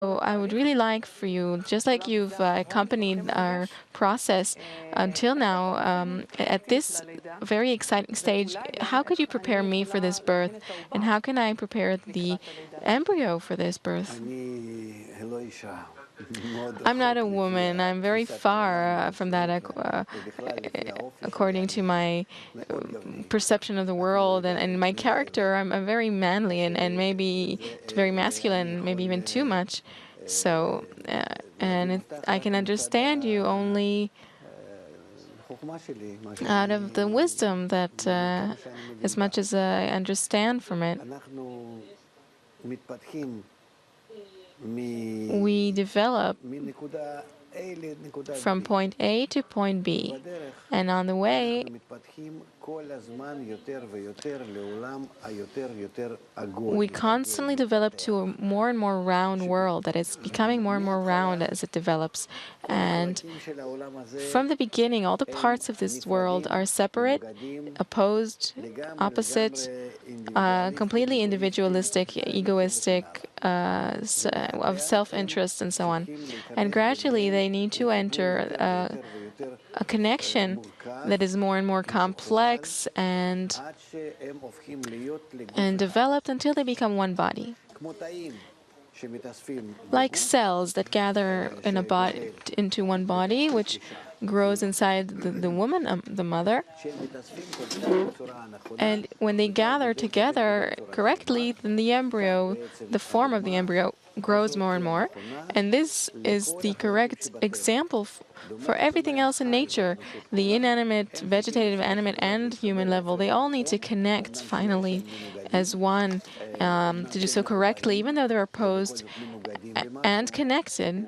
So I would really like for you, just like you've accompanied our process until now, at this very exciting stage, how could you prepare me for this birth? And how can I prepare the embryo for this birth? I'm not a woman. I'm very far from that, according to my perception of the world and my character. I'm very manly and maybe very masculine, maybe even too much. So, I can understand you only out of the wisdom that, as much as I understand from it, we develop from point A to point B. And on the way, we constantly develop to a more and more round world that is becoming more and more round as it develops. And from the beginning, all the parts of this world are separate, opposed, opposite, completely individualistic, egoistic, of self-interest, and so on. And gradually, they need to enter a connection that is more and more complex and developed until they become one body. Like cells that gather in a body into one body, which grows inside the woman, the mother. And when they gather together correctly, then the embryo, the form of the embryo, grows more and more. And this is the correct example for everything else in nature. The inanimate, vegetative, animate, and human level, they all need to connect finally as one, to do so correctly, even though they're opposed and connected.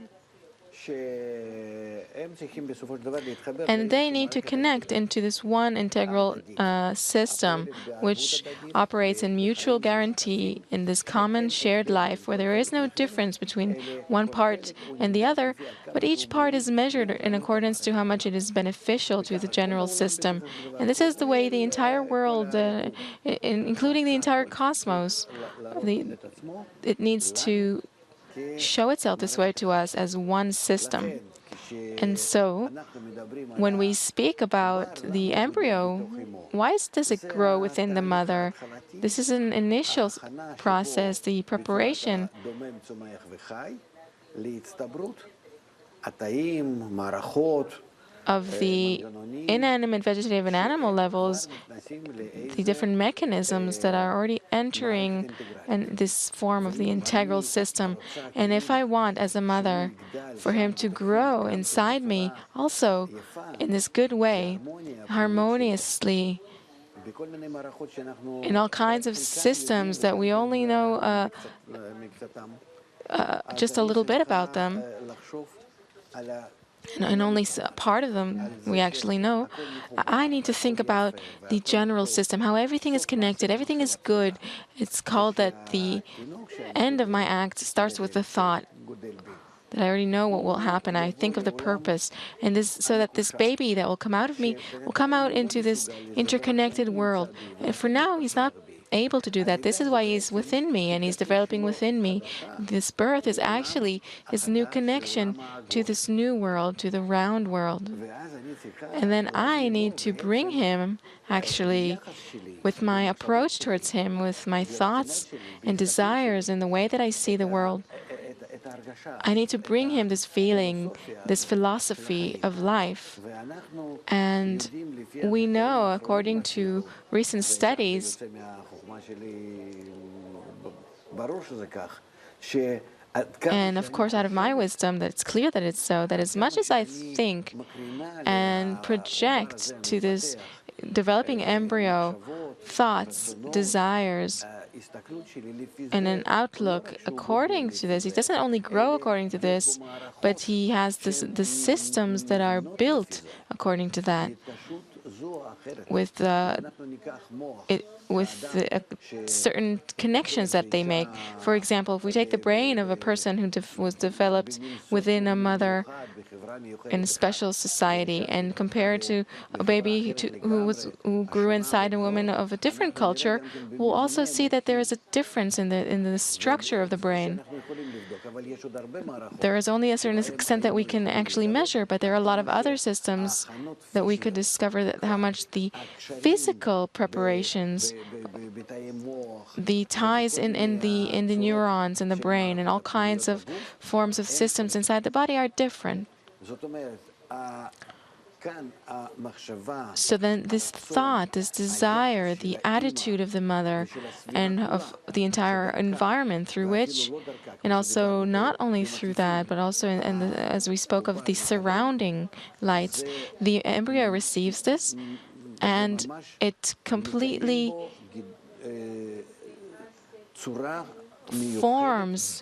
And they need to connect into this one integral system, which operates in mutual guarantee in this common shared life where there is no difference between one part and the other, but each part is measured in accordance to how much it is beneficial to the general system. And this is the way the entire world, including the entire cosmos, it needs to show itself this way to us as one system. And so, when we speak about the embryo, why does it grow within the mother? This is an initial process, the preparation of the inanimate, vegetative, and animal levels, the different mechanisms that are already entering in this form of the integral system. And if I want, as a mother, for him to grow inside me also in this good way, harmoniously, in all kinds of systems that we only know just a little bit about them, and only part of them we actually know, I need to think about the general system, how everything is connected, everything is good. It's called that the end of my act starts with the thought that I already know what will happen. I think of the purpose, and this, so that this baby that will come out of me will come out into this interconnected world. And for now, he's not able to do that. This is why he's within me, and he's developing within me. This birth is actually his new connection to this new world, to the round world. And then I need to bring him, actually, with my approach towards him, with my thoughts and desires and the way that I see the world. I need to bring him this feeling, this philosophy of life. And we know, according to recent studies, and of course, out of my wisdom, that it's clear that it's so, that as much as I think and project to this developing embryo thoughts, desires, and an outlook according to this, he doesn't only grow according to this, but he has the systems that are built according to that. with certain connections that they make. For example, if we take the brain of a person who was developed within a mother in a special society and compare it to a baby who grew inside a woman of a different culture, we'll also see that there is a difference in the structure of the brain. There is only a certain extent that we can actually measure, but there are a lot of other systems that we could discover that how much the physical preparations, the ties in the neurons in the brain, and all kinds of forms of systems inside the body are different. So then this thought, this desire, the attitude of the mother and of the entire environment through which, and also not only through that, but also as we spoke of the surrounding lights, the embryo receives this and it completely forms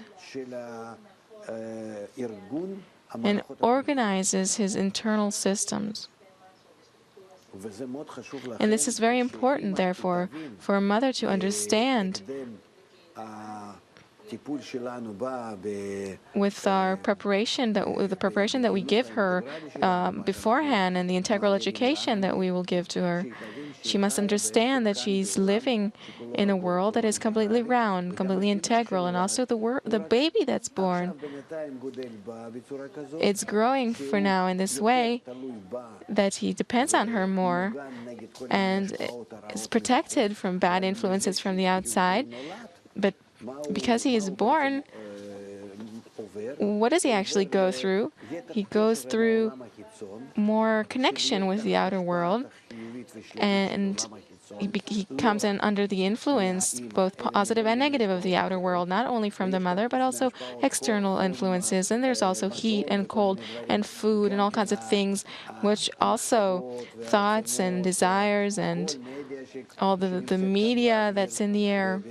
and organizes his internal systems. And this is very important, therefore, for a mother to understand with our preparation, the preparation that we give her beforehand and the integral education that we will give to her. She must understand that she's living in a world that is completely round, completely integral, and also the baby that's born. It's growing for now in this way that he depends on her more and is protected from bad influences from the outside. But because he is born, what does he actually go through? He goes through more connection with the outer world, and he comes in under the influence, both positive and negative, of the outer world, not only from the mother, but also external influences. And there's also heat and cold and food and all kinds of things, which also thoughts and desires and all the media that's in the air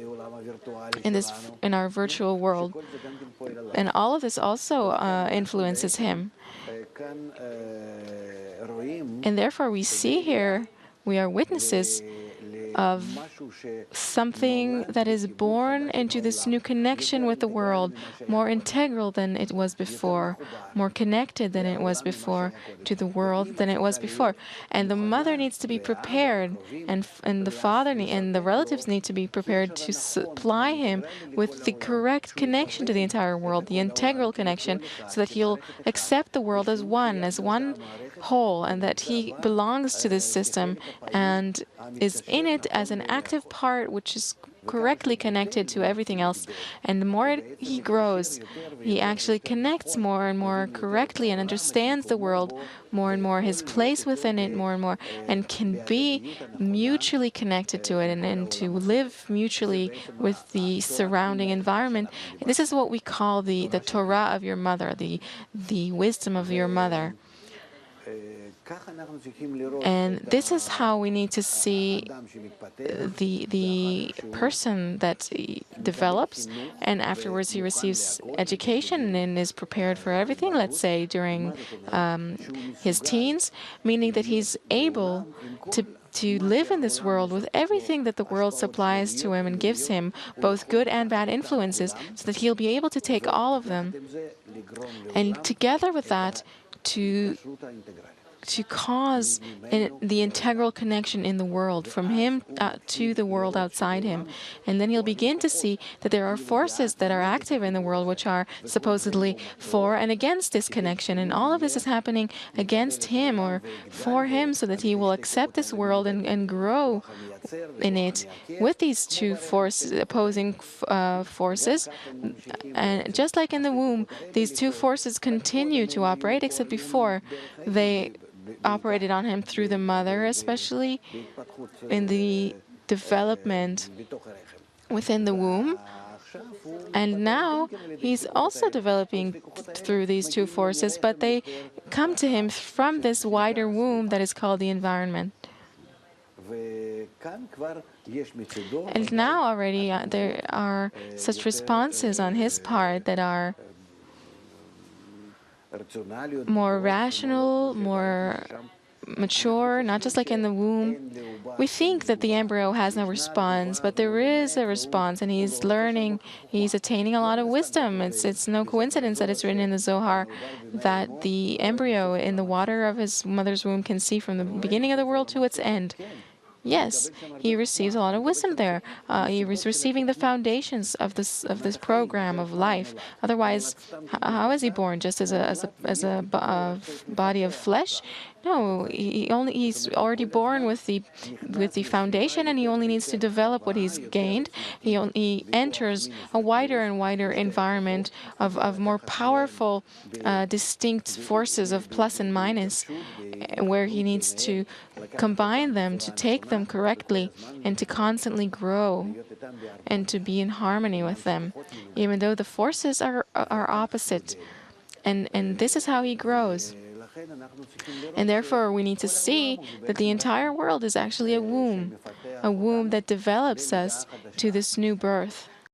in our virtual world. And all of this also influences him. And therefore we see here, we are witnesses of something that is born into this new connection with the world, more integral than it was before, more connected than it was before to the world than it was before. And the mother needs to be prepared, and the father and the relatives need to be prepared to supply him with the correct connection to the entire world, the integral connection, so that he'll accept the world as one whole, and that he belongs to this system and is in it as an active part which is correctly connected to everything else. And the more he grows, he actually connects more and more correctly and understands the world more and more, his place within it more and more, and can be mutually connected to it and to live mutually with the surrounding environment. This is what we call the Torah of your mother, the wisdom of your mother. And this is how we need to see the person that he develops, and afterwards he receives education and is prepared for everything, let's say during his teens, meaning that he's able to live in this world with everything that the world supplies to him and gives him, both good and bad influences, so that he'll be able to take all of them. And together with that, to cause the integral connection in the world, from him to the world outside him. And then he'll begin to see that there are forces that are active in the world which are supposedly for and against this connection. And all of this is happening against him or for him, so that he will accept this world and grow in it with these two opposing forces. And just like in the womb, these two forces continue to operate, except before they operated on him through the mother, especially in the development within the womb. And now he's also developing through these two forces, but they come to him from this wider womb that is called the environment. And now already there are such responses on his part that are more rational, more mature, not just like in the womb. We think that the embryo has no response, but there is a response, and he's learning, he's attaining a lot of wisdom. It's no coincidence that it's written in the Zohar that the embryo in the water of his mother's womb can see from the beginning of the world to its end. Yes, he receives a lot of wisdom there. He is receiving the foundations of this program of life. Otherwise, how is he born? Just as a body of flesh? No, he's already born with the foundation, and he only needs to develop what he's gained. He enters a wider and wider environment of more powerful, distinct forces of plus and minus, where he needs to combine them, to take them correctly, and to constantly grow and to be in harmony with them, even though the forces are opposite. And this is how he grows. And therefore, we need to see that the entire world is actually a womb that develops us to this new birth.